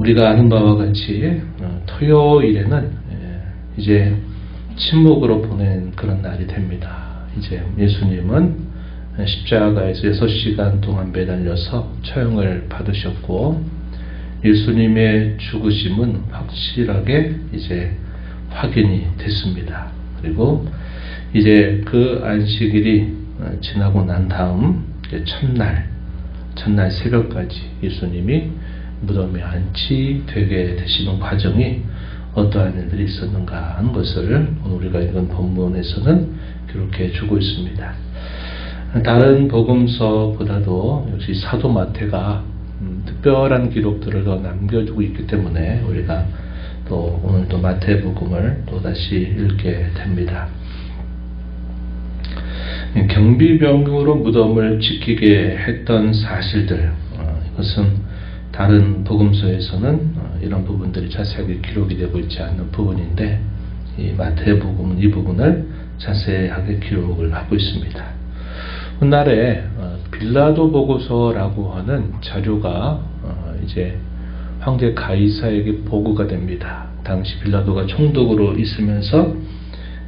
우리가 아는 바와 같이 토요일에는 이제 침묵으로 보낸 그런 날이 됩니다. 이제 예수님은 십자가에서 6시간 동안 매달려서 처형을 받으셨고, 예수님의 죽으심은 확실하게 이제 확인이 됐습니다. 그리고 이제 그 안식일이 지나고 난 다음 첫날 새벽까지 예수님이 무덤에 안치되게 되시는 과정이 어떠한 일들이 있었는가 하는 것을 오늘 우리가 읽은 본문에서는 기록해 주고 있습니다. 다른 복음서보다도 역시 사도 마태가 특별한 기록들을 더 남겨주고 있기 때문에 우리가 또 오늘도 마태복음을 또다시 읽게 됩니다. 경비병으로 무덤을 지키게 했던 사실들, 이것은 다른 복음서에서는 이런 부분들이 자세하게 기록이 되고 있지 않는 부분인데, 이 마태복음은 이 부분을 자세하게 기록을 하고 있습니다. 훗날에 빌라도 보고서라고 하는 자료가 이제 황제 가이사에게 보고가 됩니다. 당시 빌라도가 총독으로 있으면서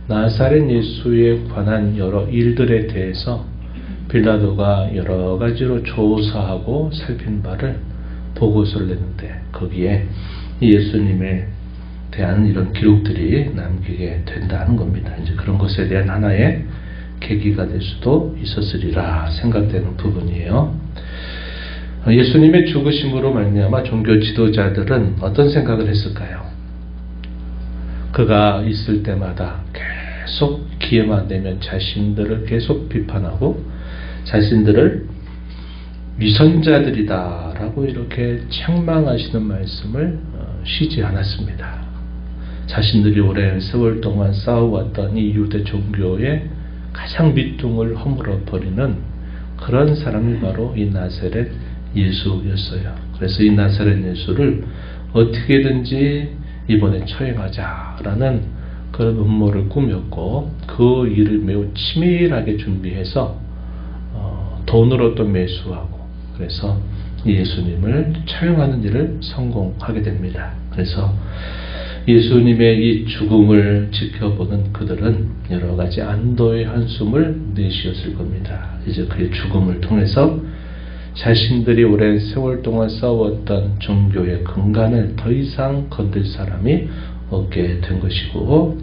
나사렛 예수에 관한 여러 일들에 대해서 빌라도가 여러 가지로 조사하고 살핀 바를 보고서를 냈는데, 거기에 예수님에 대한 이런 기록들이 남기게 된다는 겁니다. 이제 그런 것에 대한 하나의 계기가 될 수도 있었으리라 생각되는 부분이에요. 예수님의 죽으심으로 말미암아 종교 지도자들은 어떤 생각을 했을까요? 그가 있을 때마다 계속 기회만 되면 자신들을 계속 비판하고 자신들을 위선자들이다 라고 이렇게 책망하시는 말씀을 쉬지 않았습니다. 자신들이 오랜 세월 동안 싸워왔던 이 유대 종교의 가장 밑둥을 허물어 버리는 그런 사람이 바로 이 나사렛 예수였어요. 그래서 이 나사렛 예수를 어떻게든지 이번에 처형하자라는 그런 음모를 꾸몄고, 그 일을 매우 치밀하게 준비해서 돈으로 또 매수하고, 그래서 예수님을 처형하는 일을 성공하게 됩니다. 그래서 예수님의 이 죽음을 지켜보는 그들은 여러 가지 안도의 한숨을 내쉬었을 겁니다. 이제 그의 죽음을 통해서 자신들이 오랜 세월 동안 싸웠던 종교의 근간을 더 이상 건들 사람이 없게 된 것이고,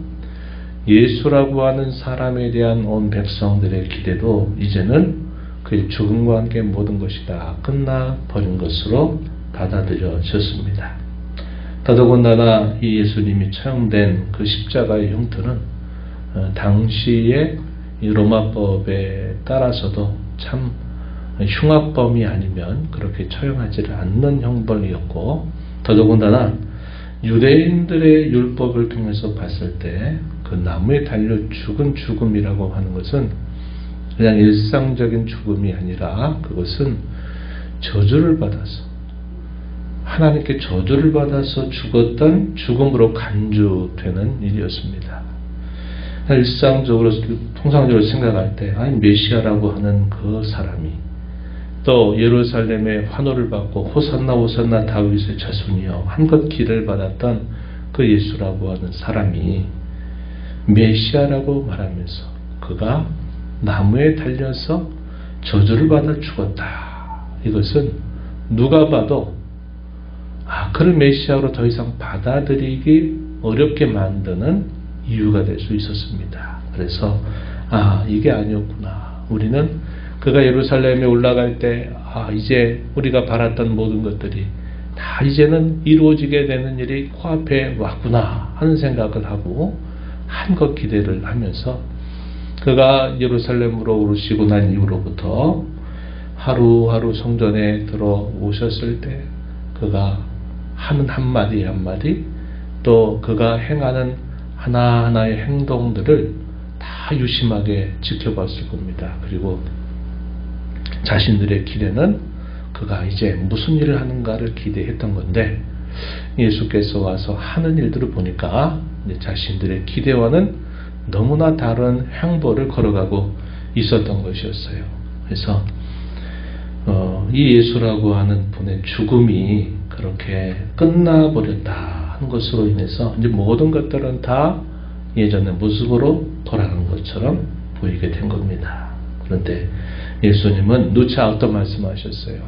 예수라고 하는 사람에 대한 온 백성들의 기대도 이제는 그의 죽음과 함께 모든 것이 다 끝나버린 것으로 받아들여졌습니다. 더더군다나 이 예수님이 처형된 그 십자가의 형태는 당시의 이 로마법에 따라서도 참 흉악범이 아니면 그렇게 처형하지를 않는 형벌이었고, 더더군다나 유대인들의 율법을 통해서 봤을 때 그 나무에 달려 죽은 죽음이라고 하는 것은 그냥 일상적인 죽음이 아니라 그것은 저주를 받아서, 하나님께 저주를 받아서 죽었던 죽음으로 간주되는 일이었습니다. 일상적으로, 통상적으로 생각할 때 메시아라고 하는 그 사람이, 또 예루살렘의 환호를 받고 호산나 호산나 다윗의 자손이여 한껏 기를 받았던 그 예수라고 하는 사람이 메시아라고 말하면서 그가 나무에 달려서 저주를 받아 죽었다. 이것은 누가 봐도 그를 메시아로 더 이상 받아들이기 어렵게 만드는 이유가 될 수 있었습니다. 그래서 이게 아니었구나. 우리는 그가 예루살렘에 올라갈 때 이제 우리가 바랐던 모든 것들이 다 이제는 이루어지게 되는 일이 코앞에 왔구나 하는 생각을 하고 한껏 기대를 하면서, 그가 예루살렘으로 오르시고 난 이후로부터 하루하루 성전에 들어오셨을 때 그가 하는 한마디 한마디, 또 그가 행하는 하나하나의 행동들을 다 유심하게 지켜봤을 겁니다. 그리고 자신들의 기대는 그가 이제 무슨 일을 하는가를 기대했던 건데, 예수께서 와서 하는 일들을 보니까 자신들의 기대와는 너무나 다른 행보를 걸어가고 있었던 것이었어요. 그래서 이 예수라고 하는 분의 죽음이 그렇게 끝나버렸다 하는 것으로 인해서 이제 모든 것들은 다 예전의 모습으로 돌아간 것처럼 보이게 된 겁니다. 그런데 예수님은 누차 어떤 말씀하셨어요?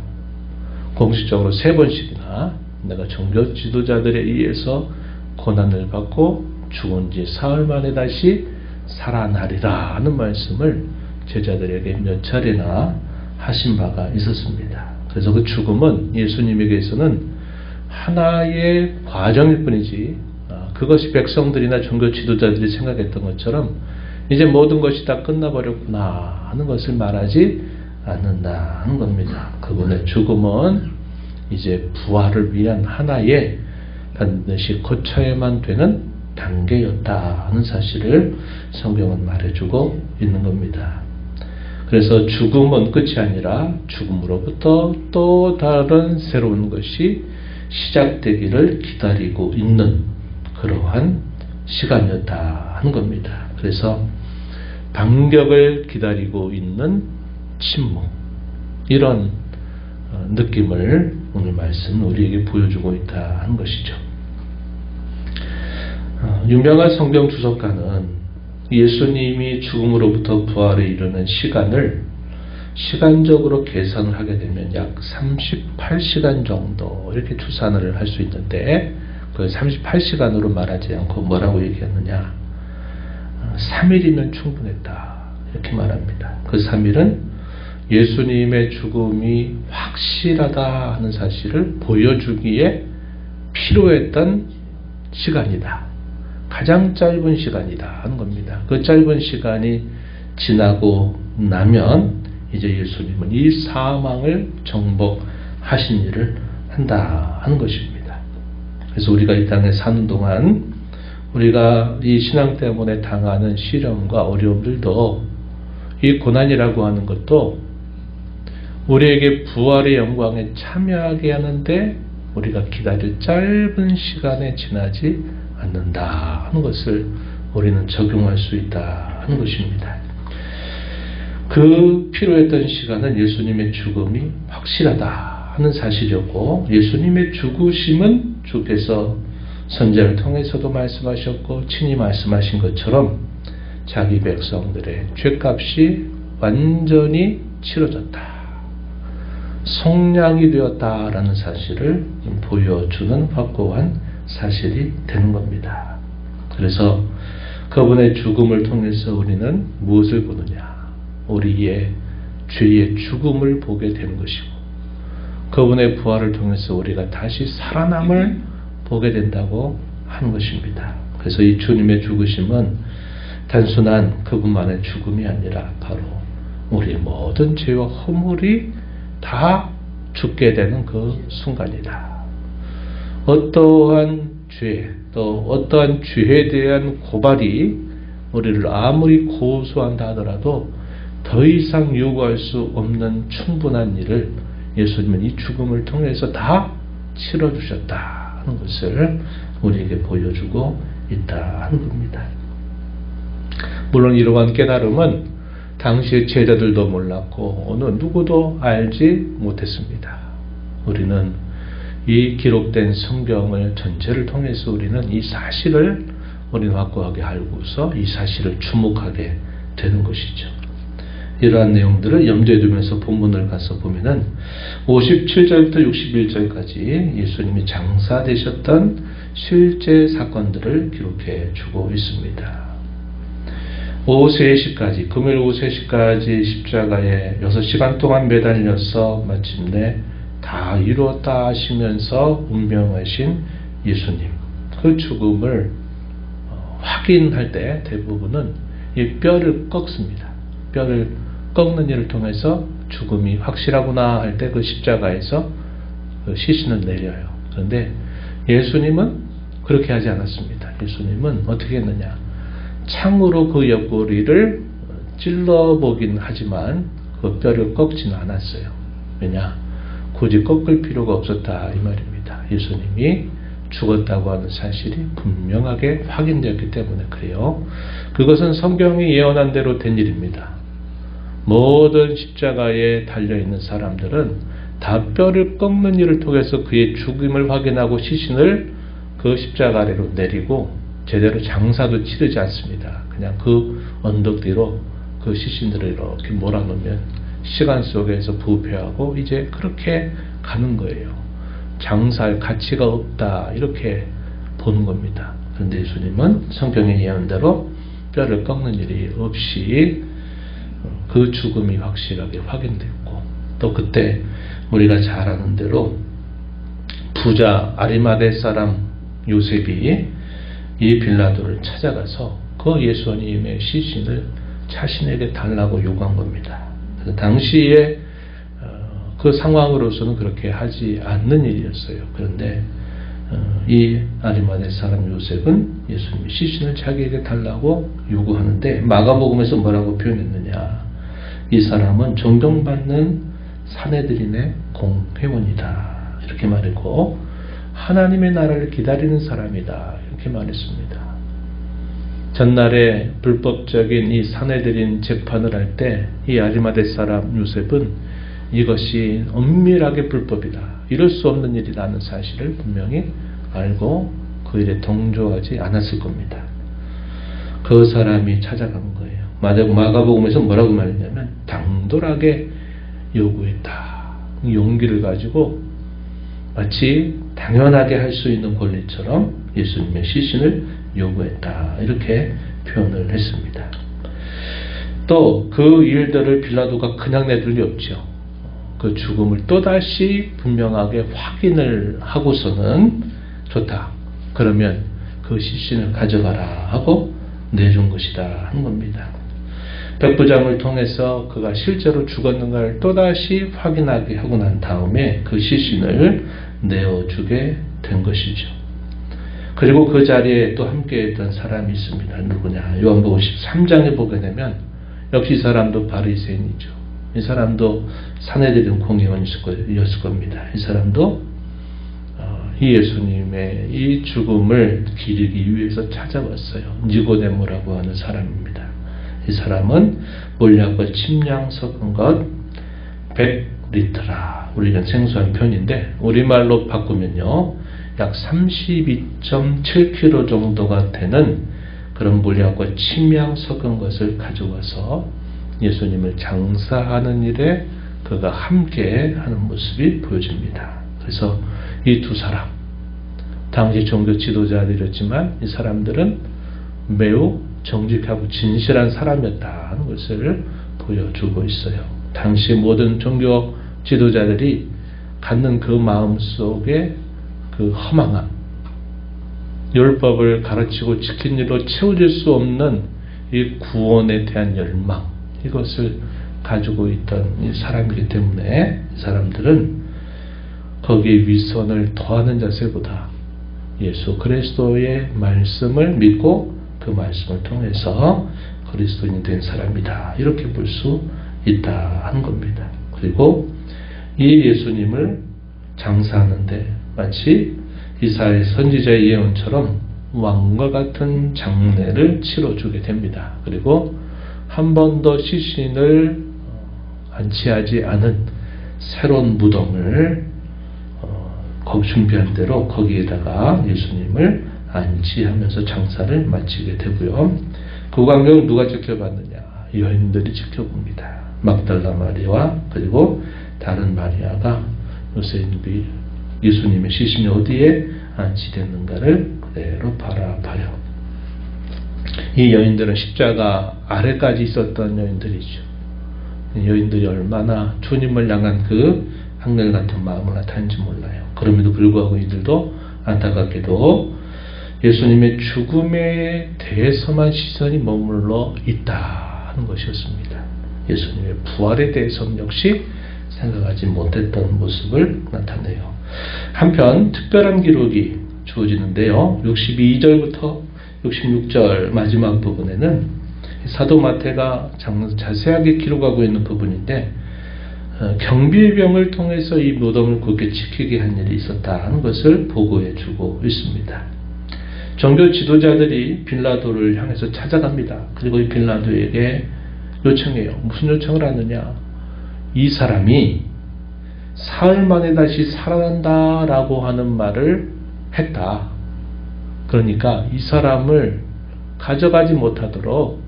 공식적으로 3번씩이나 내가 종교 지도자들에 의해서 고난을 받고 죽은 지 사흘 만에 다시 살아나리라 하는 말씀을 제자들에게 몇 차례나 하신 바가 있었습니다. 그래서 그 죽음은 예수님에게서는 하나의 과정일 뿐이지 그것이 백성들이나 종교 지도자들이 생각했던 것처럼 이제 모든 것이 다 끝나버렸구나 하는 것을 말하지 않는다 하는 겁니다. 그분의 죽음은 이제 부활을 위한 하나의 반드시 거쳐야만 되는 단계였다 하는 사실을 성경은 말해주고 있는 겁니다. 그래서 죽음은 끝이 아니라 죽음으로부터 또 다른 새로운 것이 시작되기를 기다리고 있는 그러한 시간이었다 하는 겁니다. 그래서 반격을 기다리고 있는 침묵, 이런 느낌을 오늘 말씀은 우리에게 보여주고 있다 하는 것이죠. 유명한 성경 주석가는 예수님이 죽음으로부터 부활에 이르는 시간을 시간적으로 계산을 하게 되면 약 38시간 정도 이렇게 추산을 할 수 있는데, 그 38시간으로 말하지 않고 뭐라고 얘기했느냐, 3일이면 충분했다 이렇게 말합니다. 그 3일은 예수님의 죽음이 확실하다 하는 사실을 보여주기에 필요했던 시간이다, 가장 짧은 시간이다 하는 겁니다. 그 짧은 시간이 지나고 나면 이제 예수님은 이 사망을 정복하신 일을 한다 하는 것입니다. 그래서 우리가 이 땅에 사는 동안 우리가 이 신앙 때문에 당하는 시련과 어려움들도, 이 고난이라고 하는 것도 우리에게 부활의 영광에 참여하게 하는데 우리가 기다릴 짧은 시간에 지나지 않는다 하는 것을 우리는 적용할 수 있다 하는 것입니다. 그 필요했던 시간은 예수님의 죽음이 확실하다 하는 사실이었고, 예수님의 죽으심은 주께서 선지자를 통해서도 말씀하셨고 친히 말씀하신 것처럼 자기 백성들의 죄값이 완전히 치러졌다, 속량이 되었다라는 사실을 보여주는 확고한 사실이 되는 겁니다. 그래서 그분의 죽음을 통해서 우리는 무엇을 보느냐, 우리의 죄의 죽음을 보게 되는 것이고, 그분의 부활을 통해서 우리가 다시 살아남을 보게 된다고 하는 것입니다. 그래서 이 주님의 죽으심은 단순한 그분만의 죽음이 아니라 바로 우리의 모든 죄와 허물이 다 죽게 되는 그 순간이다. 어떠한 죄, 또 어떠한 죄에 대한 고발이 우리를 아무리 고소한다 하더라도 더 이상 요구할 수 없는 충분한 일을 예수님은 이 죽음을 통해서 다 치러주셨다 하는 것을 우리에게 보여주고 있다 하는 겁니다. 물론 이러한 깨달음은 당시의 제자들도 몰랐고 어느 누구도 알지 못했습니다. 우리는 이 기록된 성경을 전체를 통해서 우리는 이 사실을 우리는 확고하게 알고서 이 사실을 주목하게 되는 것이죠. 이러한 내용들을 염두에 두면서 본문을 가서 보면은 57절부터 61절까지 예수님이 장사되셨던 실제 사건들을 기록해 주고 있습니다. 오후 3시까지, 금요일 오후 3시까지 십자가에 6시간 동안 매달려서 마침내 다 이루었다 하시면서 운명하신 예수님, 그 죽음을 확인할 때 대부분은 이 뼈를 꺾습니다. 뼈를 꺾는 일을 통해서 죽음이 확실하구나 할 때 그 십자가에서 그 시신을 내려요. 그런데 예수님은 그렇게 하지 않았습니다. 예수님은 어떻게 했느냐, 창으로 그 옆구리를 찔러보긴 하지만 그 뼈를 꺾지는 않았어요. 왜냐? 굳이 꺾을 필요가 없었다 이 말입니다. 예수님이 죽었다고 하는 사실이 분명하게 확인되었기 때문에 그래요. 그것은 성경이 예언한 대로 된 일입니다. 모든 십자가에 달려있는 사람들은 다 뼈를 꺾는 일을 통해서 그의 죽음을 확인하고 시신을 그 십자가 아래로 내리고 제대로 장사도 치르지 않습니다. 그냥 그 언덕 뒤로 그 시신들을 이렇게 몰아놓으면 시간 속에서 부패하고 이제 그렇게 가는 거예요. 장사할 가치가 없다 이렇게 보는 겁니다. 그런데 예수님은 성경에 예언한 대로 뼈를 꺾는 일이 없이 그 죽음이 확실하게 확인됐고, 또 그때 우리가 잘 아는 대로 부자 아리마대 사람 요셉이 이 빌라도를 찾아가서 그 예수님의 시신을 자신에게 달라고 요구한 겁니다. 당시에 그 상황으로서는 그렇게 하지 않는 일이었어요. 그런데 이 아리마대 사람 요셉은 예수님의 시신을 자기에게 달라고 요구하는데, 마가복음에서 뭐라고 표현했느냐, 이 사람은 존경받는 사내들인의 공회원이다 이렇게 말했고, 하나님의 나라를 기다리는 사람이다 이렇게 말했습니다. 전날에 불법적인 이 사내들인 재판을 할 때 이 아리마대 사람 요셉은 이것이 엄밀하게 불법이다, 이럴 수 없는 일이라는 사실을 분명히 알고 그 일에 동조하지 않았을 겁니다. 그 사람이 찾아간 거예요. 마가복음에서 뭐라고 말했냐면 당돌하게 요구했다. 용기를 가지고 마치 당연하게 할 수 있는 권리처럼 예수님의 시신을 요구했다 이렇게 표현을 했습니다. 또 그 일들을 빌라도가 그냥 내둘 리 없죠. 그 죽음을 또다시 분명하게 확인을 하고서는 좋다, 그러면 그 시신을 가져가라 하고 내준 것이다 하는 겁니다. 백부장을 통해서 그가 실제로 죽었는가를 또다시 확인하게 하고 난 다음에 그 시신을 내어주게 된 것이죠. 그리고 그 자리에 또 함께했던 사람이 있습니다. 누구냐? 요한복음 13장에 보게 되면 역시 이 사람도 바리새인이죠. 이 사람도 사내들인 공회원이었을 겁니다. 이 사람도 이 예수님의 이 죽음을 기리기 위해서 찾아왔어요. 니고데모라고 하는 사람입니다. 이 사람은 몰약과 침량 섞은 것 100리터라, 우리가 생소한 편인데 우리말로 바꾸면요 약 32.7kg 정도가 되는 그런 몰약과 침량 섞은 것을 가져와서 예수님을 장사하는 일에 그가 함께 하는 모습이 보여집니다. 그래서 이 두 사람, 당시 종교 지도자들이었지만 이 사람들은 매우 정직하고 진실한 사람이었다 하는 것을 보여주고 있어요. 당시 모든 종교 지도자들이 갖는 그 마음 속에 그 허망함, 율법을 가르치고 지킨 일로 채워질 수 없는 이 구원에 대한 열망, 이것을 가지고 있던 이 사람이기 때문에 이 사람들은 거기에 위선을 더하는 자세보다 예수 그리스도의 말씀을 믿고 그 말씀을 통해서 그리스도인이 된 사람이다 이렇게 볼 수 있다 하는 겁니다. 그리고 이 예수님을 장사하는데 마치 이사야 선지자의 예언처럼 왕과 같은 장례를 치러주게 됩니다. 그리고 한 번 더 시신을 안치하지 않은 새로운 무덤을 거기 준비한 대로 거기에다가 예수님을 안치하면서 장사를 마치게 되고요. 그 광경을 누가 지켜봤느냐? 여인들이 지켜봅니다. 막달라 마리아와 그리고 다른 마리아가 예수님의 시신이 어디에 안치됐는가를 그대로 바라봐요. 이 여인들은 십자가 아래까지 있었던 여인들이죠. 여인들이 얼마나 주님을 향한 그 한결같은 마음을 나타낸지 몰라요. 그럼에도 불구하고 이들도 안타깝게도 예수님의 죽음에 대해서만 시선이 머물러 있다 하는 것이었습니다. 예수님의 부활에 대해서는 역시 생각하지 못했던 모습을 나타내요. 한편 특별한 기록이 주어지는데요. 62절부터 66절 마지막 부분에는 사도 마태가 자세하게 기록하고 있는 부분인데 경비병을 통해서 이 무덤을 굳게 지키게 한 일이 있었다 하는 것을 보고해 주고 있습니다. 종교 지도자들이 빌라도를 향해서 찾아갑니다. 그리고 이 빌라도에게 요청해요. 무슨 요청을 하느냐? 이 사람이 사흘 만에 다시 살아난다 라고 하는 말을 했다. 그러니까 이 사람을 가져가지 못하도록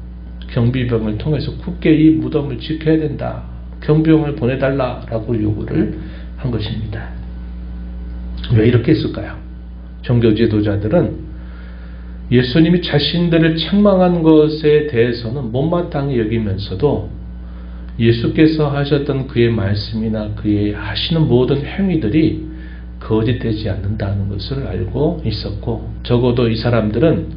경비병을 통해서 굳게 이 무덤을 지켜야 된다. 경비병을 보내달라 라고 요구를 한 것입니다. 왜 이렇게 했을까요? 종교 지도자들은 예수님이 자신들을 책망한 것에 대해서는 못마땅히 여기면서도 예수께서 하셨던 그의 말씀이나 그의 하시는 모든 행위들이 거짓되지 않는다는 것을 알고 있었고, 적어도 이 사람들은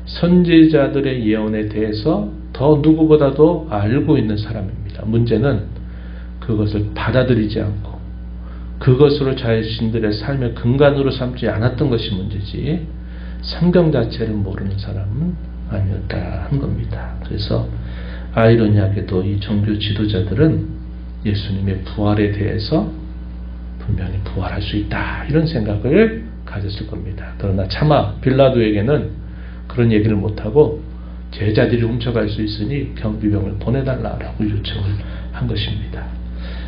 선지자들의 예언에 대해서 더 누구보다도 알고 있는 사람입니다. 문제는 그것을 받아들이지 않고 그것으로 자신들의 삶의 근간으로 삼지 않았던 것이 문제지, 성경 자체를 모르는 사람은 아니었다 한 겁니다. 그래서 아이러니하게도 이 종교 지도자들은 예수님의 부활에 대해서 분명히 부활할 수 있다 이런 생각을 가졌을 겁니다. 그러나 차마 빌라도에게는 그런 얘기를 못하고 제자들이 훔쳐갈 수 있으니 경비병을 보내달라라고 요청을 한 것입니다.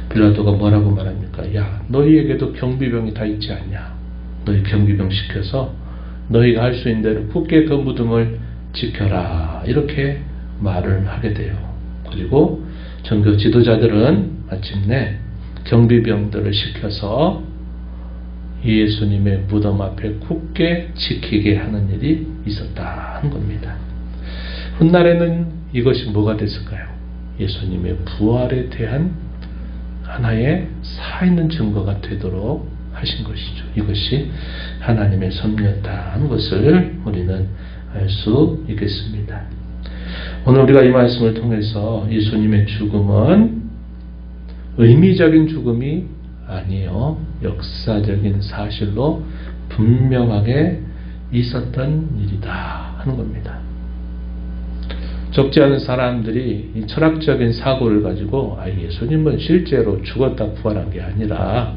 빌라도가 뭐라고 말합니까? 야, 너희에게도 경비병이 다 있지 않냐? 너희 경비병 시켜서 너희가 할 수 있는 대로 굳게 그 무덤을 지켜라 이렇게 말을 하게 돼요. 그리고 종교 지도자들은 마침내 경비병들을 시켜서 예수님의 무덤 앞에 굳게 지키게 하는 일이 있었다 한 겁니다. 훗날에는 이것이 뭐가 됐을까요? 예수님의 부활에 대한 하나의 살아있는 증거가 되도록 하신 것이죠. 이것이 하나님의 섭리였다 하는 것을 우리는 알 수 있겠습니다. 오늘 우리가 이 말씀을 통해서 예수님의 죽음은 의미적인 죽음이 아니에요. 역사적인 사실로 분명하게 있었던 일이다 하는 겁니다. 적지 않은 사람들이 이 철학적인 사고를 가지고 예수님은 실제로 죽었다 부활한 게 아니라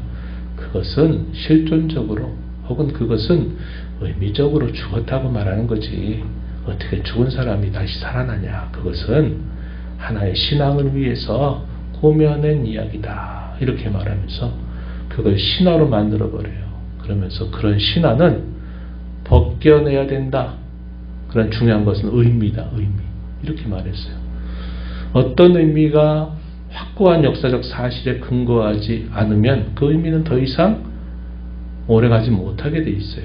그것은 실존적으로 혹은 그것은 의미적으로 죽었다고 말하는 거지, 어떻게 죽은 사람이 다시 살아나냐, 그것은 하나의 신앙을 위해서 꾸며낸 이야기다 이렇게 말하면서 그걸 신화로 만들어버려요. 그러면서 그런 신화는 벗겨내야 된다. 그런 중요한 것은 의미다. 의미. 이렇게 말했어요. 어떤 의미가 확고한 역사적 사실에 근거하지 않으면 그 의미는 더 이상 오래가지 못하게 돼 있어요.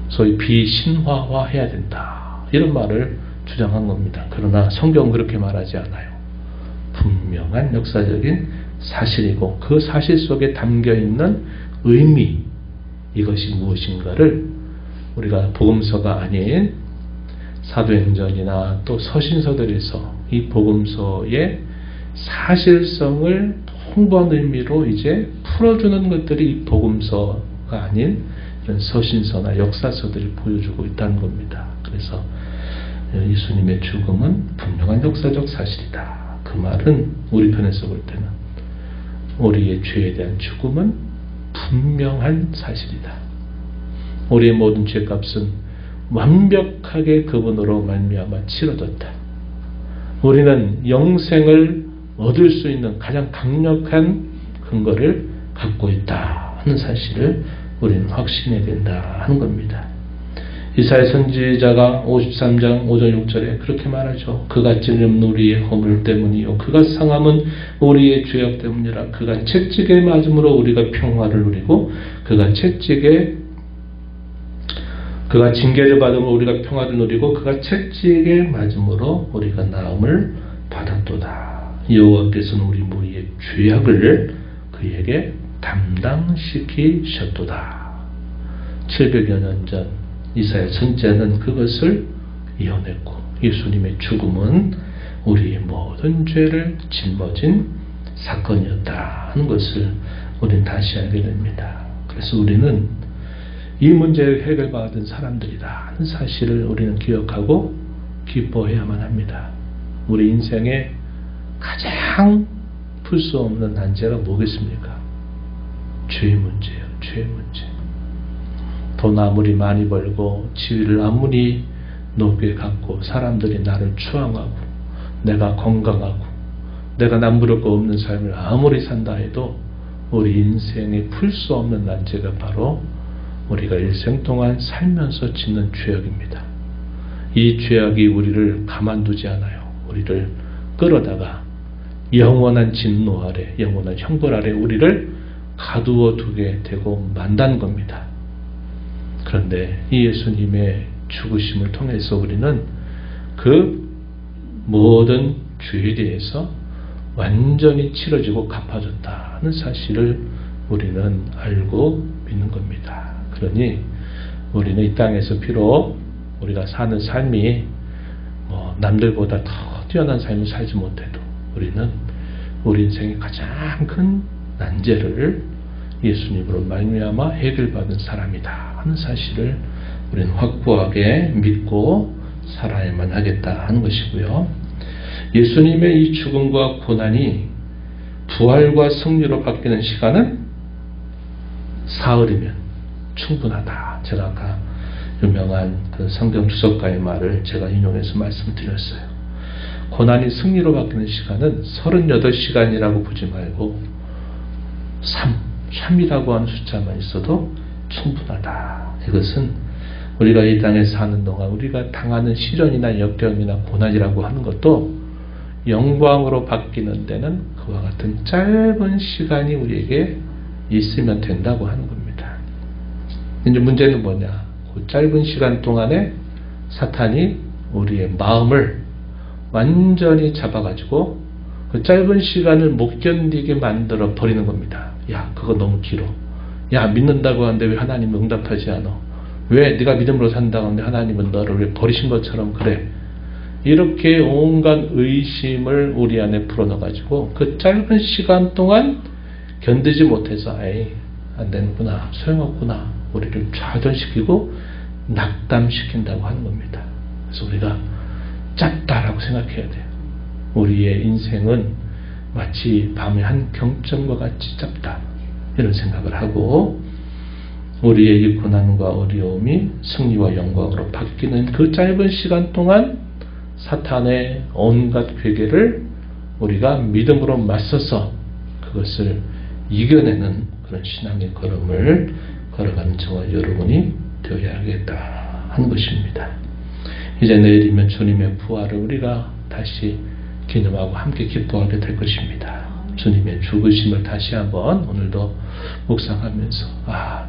소위 비신화화해야 된다 이런 말을 주장한 겁니다. 그러나 성경은 그렇게 말하지 않아요. 분명한 역사적인 사실이고 그 사실 속에 담겨있는 의미, 이것이 무엇인가를 우리가 복음서가 아닌 사도행전이나 또 서신서들에서 이 복음서의 사실성을 풍부한 의미로 이제 풀어주는 것들이 이 복음서가 아닌 이런 서신서나 역사서들이 보여주고 있다는 겁니다. 그래서 예수님의 죽음은 분명한 역사적 사실이다. 그 말은 우리 편에서 볼 때는 우리의 죄에 대한 죽음은 분명한 사실이다. 우리의 모든 죄값은 완벽하게 그분으로 말미암아 치러졌다. 우리는 영생을 얻을 수 있는 가장 강력한 근거를 갖고 있다 하는 사실을 우리는 확신해야 된다 하는 겁니다. 이사야 선지자가 53장 5절 6절에 그렇게 말하죠. 그가 찔림 우리의 허물 때문이요 그가 상함은 우리의 죄악 때문이라. 그가 채찍에 맞음으로 우리가 평화를 누리고 그가 징계를 받음으로 우리가 평화를 누리고 그가 채찍에 맞음으로 우리가 나음을 받았도다. 여호와께서는 우리 무리의 죄악을 그에게 담당시키셨도다. 700여 년 전 이사야 선지자는 그것을 예언했고 예수님의 죽음은 우리의 모든 죄를 짊어진 사건이었다 하는 것을 우리는 다시 알게 됩니다. 그래서 우리는 이 문제를 해결받은 사람들이다 하는 사실을 우리는 기억하고 기뻐해야만 합니다. 우리 인생에 가장 풀 수 없는 난제가 뭐겠습니까? 죄의 문제예요. 죄의 문제. 돈 아무리 많이 벌고 지위를 아무리 높게 갖고 사람들이 나를 추앙하고 내가 건강하고 내가 남부를 거 없는 삶을 아무리 산다 해도 우리 인생이 풀 수 없는 난제가 바로 우리가 일생 동안 살면서 짓는 죄악입니다. 이 죄악이 우리를 가만두지 않아요. 우리를 끌어다가 영원한 진노 아래, 영원한 형벌 아래 우리를 가두어 두게 되고 만다는 겁니다. 그런데 이 예수님의 죽으심을 통해서 우리는 그 모든 죄에 대해서 완전히 치러지고 갚아줬다는 사실을 우리는 알고 믿는 겁니다. 그러니 우리는 이 땅에서 비록 우리가 사는 삶이 남들보다 더 뛰어난 삶을 살지 못해도 우리는 우리 인생의 가장 큰 난제를 예수님으로 말미암아 해결받은 사람이다 하는 사실을 우리는 확고하게 믿고 살아야만 하겠다 하는 것이고요. 예수님의 이 죽음과 고난이 부활과 승리로 바뀌는 시간은 사흘이면 충분하다. 제가 아까 유명한 그 성경 주석가의 말을 제가 인용해서 말씀드렸어요. 고난이 승리로 바뀌는 시간은 38시간이라고 보지 말고 3이라고 하는 숫자만 있어도 충분하다. 이것은 우리가 이 땅에 사는 동안 우리가 당하는 시련이나 역경이나 고난이라고 하는 것도 영광으로 바뀌는 데는 그와 같은 짧은 시간이 우리에게 있으면 된다고 하는 겁니다. 이제 문제는 뭐냐? 그 짧은 시간 동안에 사탄이 우리의 마음을 완전히 잡아가지고 그 짧은 시간을 못 견디게 만들어 버리는 겁니다. 야, 그거 너무 길어. 야, 믿는다고 하는데 왜 하나님은 응답하지 않아? 왜 네가 믿음으로 산다고 하는데 하나님은 너를 왜 버리신 것처럼 그래? 이렇게 온갖 의심을 우리 안에 불어넣어가지고 그 짧은 시간 동안 견디지 못해서 에이, 안 되는구나, 소용없구나, 우리를 좌절시키고 낙담시킨다고 하는 겁니다. 그래서 우리가 짧다라고 생각해야 돼요. 우리의 인생은 마치 밤의 한 경점과 같이 짧다, 이런 생각을 하고 우리의 이 고난과 어려움이 승리와 영광으로 바뀌는 그 짧은 시간 동안 사탄의 온갖 괴계를 우리가 믿음으로 맞서서 그것을 이겨내는 그런 신앙의 걸음을 걸어가는 저와 여러분이 되어야겠다 하는 것입니다. 이제 내일이면 주님의 부활을 우리가 다시 기념하고 함께 기뻐하게 될 것입니다. 주님의 죽으심을 다시 한번 오늘도 묵상하면서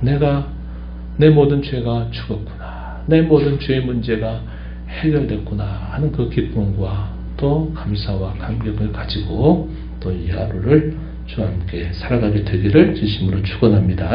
내가 내 모든 죄가 죽었구나, 내 모든 죄의 문제가 해결됐구나 하는 그 기쁨과 또 감사와 감격을 가지고 또 이 하루를 주와 함께 살아가게 되기를 진심으로 축원합니다.